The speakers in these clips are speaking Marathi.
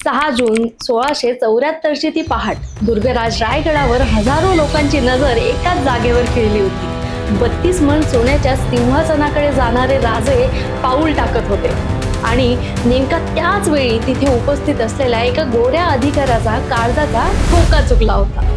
6 जून 1674 ची ती पहाट दुर्गराज रायगडावर हजारो लोकांची नजर एकाच जागेवर खिळली होती। 32 मन सोन्याच्या सिंहासनाकडे जाणारे राजे पाऊल टाकत होते आणि नेमका त्याच वेळी तिथे उपस्थित असलेल्या एका गोऱ्या अधिकाऱ्याचा काळजाचा ठोका चुकला होता।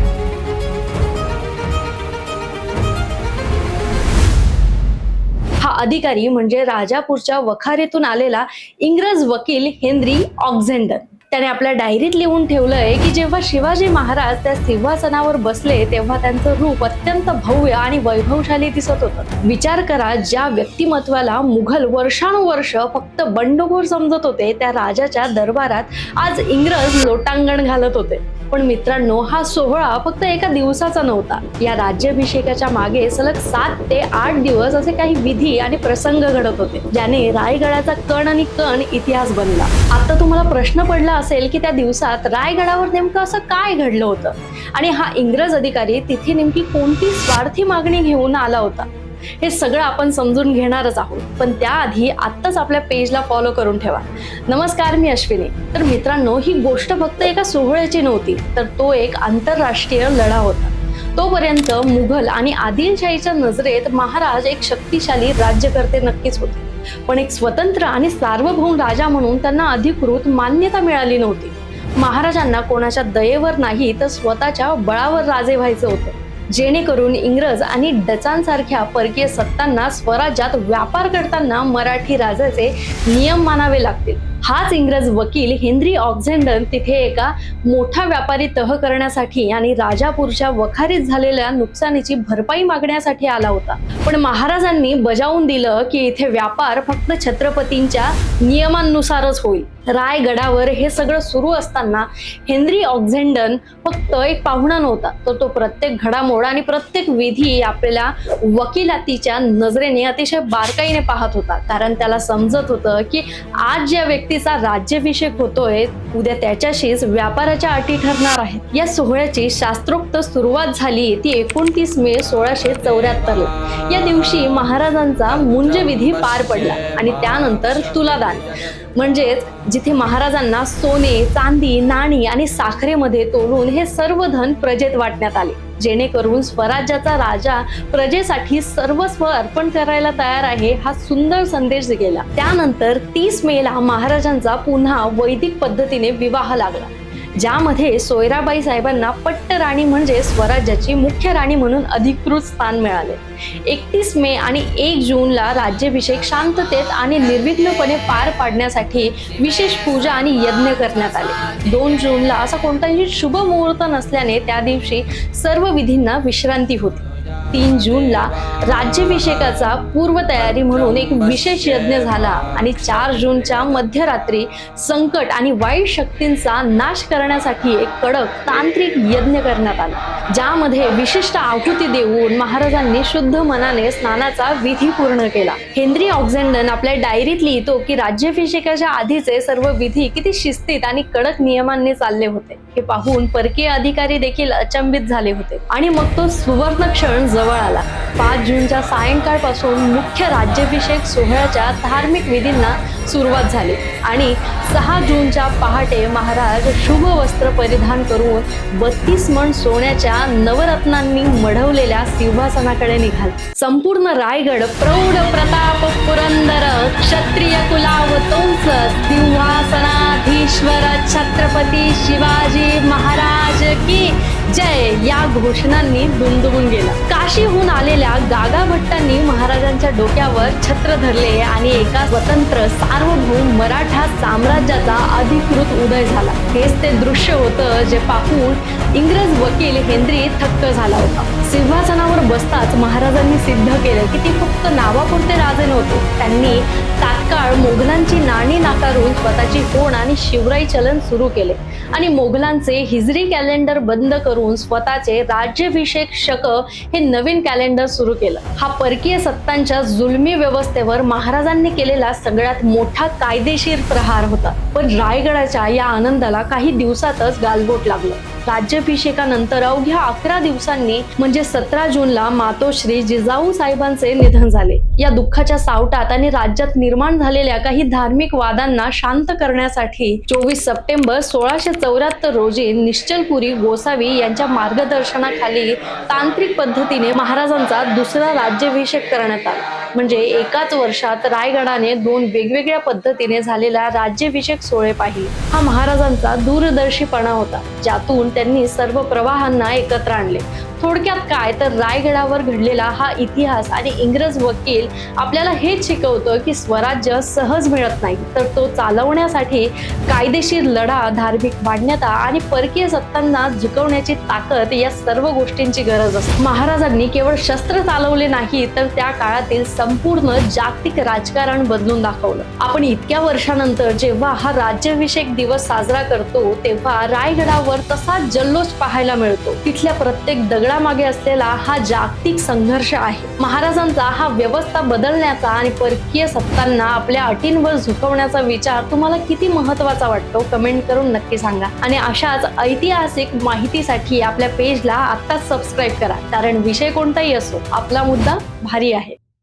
हा अधिकारी म्हणजे राजापूरच्या वखारीतून आलेला इंग्रज वकील हेनरी ऑक्झेंडन। त्याने आपल्या डायरीत लिहून ठेवलंय की जेव्हा शिवाजी महाराज त्या सिंहासनावर बसले तेव्हा त्यांचं रूप अत्यंत भव्य आणि वैभवशाली दिसत होतं। विचार करा, ज्या व्यक्तिमत्वाला मुघल वर्षानुवर्ष फक्त बंडखोर समजत होते त्या राजाच्या दरबारात आज इंग्रज लोटांगण घालत होते। पण मित्रांनो, हा सोहळा फक्त एका दिवसाचा नव्हता। या राज्याभिषेकाच्या मागे सलग 7 ते 8 दिवस असे काही विधी आणि प्रसंग घडत होते, ज्याने रायगडाचा कण आणि कण इतिहास बनला। आता तुम्हाला प्रश्न पडला असेल की त्या दिवसात रायगडावर नेमकं असं काय घडलं होतं आणि हा इंग्रज अधिकारी तिथे नेमकी कोणती स्वार्थी मागणी घेऊन आला होता। हे सगळं आपण समजून घेणारच आहोत, पण त्याआधी आत्ताच आपल्या पेजला फॉलो करून ठेवा। नमस्कार, मी अश्विनी। तर मित्रांनो, ही गोष्ट फक्त एका सोहळ्याची नव्हती, तर तो एक आंतरराष्ट्रीय लढा होता। तोपर्यंत मुघल आणि आदिलशाहीच्या नजरेत महाराज एक शक्तिशाली राज्यकर्ते नक्कीच होते, पण एक स्वतंत्र आणि सार्वभौम राजा म्हणून त्यांना अधिकृत मान्यता मिळाली नव्हती। महाराजांना कोणाच्या दयेवर नाही तर स्वतःच्या बळावर राजे व्हायचं होतं, जेणेकरून इंग्रज आणि डचांसारख्या परकीय सत्तांना स्वराज्यात व्यापार करताना मराठी राजाचे नियम मानावे लागतील। हाच इंग्रज वकील हेनरी ऑक्झेंडन तिथे एका मोठा व्यापारी तह करण्यासाठी आणि राजापूरच्या वखारीत झालेल्या नुकसानीची भरपाई मागण्यासाठी आला होता। पण महाराजांनी बजावून दिलं की इथे व्यापार फक्त छत्रपतींच्या नियमांनुसारच होईल। रायगडावर हे सगळं सुरू असताना हेनरी ऑक्झेंडन फक्त एक पाहुणा नव्हता, तर तो प्रत्येक घडामोड आणि प्रत्येक विधी आपल्या वकिलातीच्या नजरेने अतिशय बारकाईने पाहत होता, कारण त्याला समजत होतं की आज ज्या व्यक्तीचा राज्याभिषेक होतोय उद्या त्याच्याशीच व्यापाराच्या अटी ठरणार आहेत। या सोहळ्याची शास्त्रोक्त सुरुवात झाली ती 29 मे 1674 ला। या दिवशी महाराजांचा मुंजविधी पार पडला आणि त्यानंतर तुलादान म्हणजेच जिथे महाराजांना सोने, चांदी, नाणी आणि साखरेमध्ये तोलून हे सर्व धन प्रजेत वाटण्यात आले, जेणेकरून स्वराज्याचा राजा प्रजेसाठी सर्वस्व अर्पण करायला तयार आहे हा सुंदर संदेश गेला। त्यानंतर 30 मे ला महाराजांचा पुन्हा वैदिक पद्धतीने विवाह लागला, ज्यामध्ये सोयराबाई साहेबांना पट्ट राणी म्हणजे स्वराज्याची मुख्य राणी म्हणून अधिकृत स्थान मिळाले। 31 मे आणि 1 जूनला राज्याभिषेक शांततेत आणि निर्विघ्नपणे पार पाडण्यासाठी विशेष पूजा आणि यज्ञ करण्यात आले। 2 जूनला असा कोणताही शुभ मुहूर्त नसल्याने त्या दिवशी सर्व विधींना विश्रांती होती। 3 जूनला राज्याभिषेकाचा पूर्वतयारी म्हणून एक विशेष यज्ञ झाला आणि 4 जूनच्या मध्यरात्री संकट आणि वाईट शक्तींचा नाश करण्यासाठी एक कडक तांत्रिक यज्ञ करण्यात आला, ज्यामध्ये विशिष्ट आहुती देऊन महाराजांनी शुद्ध मनाने स्नानाचा विधी पूर्ण केला। हेनरी ऑक्झेंडन आपल्या डायरीत लिहितो की राज्याभिषेकाच्या आधीचे सर्व विधी किती शिस्तीत आणि कडक नियमांनी चालले होते। हे पाहून परकीय अधिकारी देखील अचंबित झाले होते आणि मग तो सुवर्ण क्षण जवळ आला। 5 जूनच्या सायंकाळपासून मुख्य राज्याभिषेक सोहळ्याच्या धार्मिक विधींना सुरुवात झाली आणि 6 जूनच्या पहाटे महाराज शुभ वस्त्र परिधान करून 32 मन सोन्याच्या नवरत्नांनी मढवलेल्या सिंहासनाकडे निघाले। संपूर्ण रायगड प्रौढ प्रताप पुरंदर क्षत्रिय कुलावतंस सिंहासनाधीश्वर छत्रपती शिवाजी महाराज की जय या घोषणांनी दुमदुमून गेला। काशीहून आलेल्या गागा भट्टांनी महाराजांच्या डोक्यावर छत्र धरले आणि एका स्वतंत्र सार्वभौम मराठा साम्राज्याचा अधिकृत उदय झाला। हेच ते दृश्य होतं जे पाहून इंग्रज वकील हेनरी थक्क झाला होता। सिंहासनावर बसताच महाराजांनी सिद्ध केलं की ते फक्त नावापुरते राजे नव्हते, त्यांनी तात्काळ मोगलांची नाणी नाकारून स्वतःची होण आणि शिवराई चलन सुरू केले आणि मोगलांचे हिजरी कॅलेंडर बंद करून स्वतःचे राज्याभिषेक शक हे नवीन कॅलेंडर सुरू केलं। हा परकीय सत्तांच्या जुलमी व्यवस्थेवर महाराजांनी केलेला सगळ्यात मोठा कायदेशीर प्रहार होता। पण रायगडाच्या या आनंदाला काही दिवसातच गालबोट लागलं। राज्याभिषेकानंतर अवघ्या 11 दिवसांनी म्हणजे 17 जूनला मातोश्री जिजाऊ साहेबांचे निधन झाले. या दुःखाच्या सावटात आणि राज्यात निर्माण झालेल्या काही धार्मिक वादांना शांत करण्यासाठी 24 सप्टेंबर 1674 रोजी निश्चलपुरी गोसावी यांच्या मार्गदर्शनाखाली तांत्रिक पद्धतीने महाराजांचा दुसरा राज्याभिषेक करण्यात आला. म्हणजे एकाच वर्षात रायगडाने 2 वेगवेगळ्या पद्धतीने झालेला राज्याभिषेक सोहळे पाहिले. हा महाराजांचा दूरदर्शीपणा होता, ज्यातून त्यांनी सर्व प्रवाहांना एकत्र आणले. थोडक्यात काय तर रायगडावर घडलेला हा इतिहास आणि इंग्रज वकील आपल्याला हेच शिकवतो की स्वराज्य सहज मिळत नाही, तर तो चालवण्यासाठी कायदेशीर लढा, धार्मिक मान्यता आणि परकीय सत्तांना झुकवण्याची ताकद या सर्व गोष्टींची गरज असते. महाराजांनी केवळ शस्त्र चालवले नाही, तर त्या काळातील संपूर्ण जागतिक राजकारण बदलून दाखवलं. आपण इतक्या वर्षानंतर जेव्हा हा राज्याभिषेक दिवस साजरा करतो, तेव्हा रायगडावर तसाच जल्लोष पाहायला मिळतो. तिथल्या प्रत्येक दगडामागे असलेला हा जागतिक संघर्ष आहे. महाराजांचा हा व्यवस्था बदलण्याचा आणि परकीय सत्तांना आपल्या अटींवर झुकवण्याचा विचार तुम्हाला किती महत्त्वाचा वाटतो, कमेंट करून नक्की सांगा. आणि अशाच ऐतिहासिक माहितीसाठी आपल्या पेजला आत्ताच सबस्क्राईब करा, कारण विषय कोणताही असो, आपला मुद्दा भारी आहे.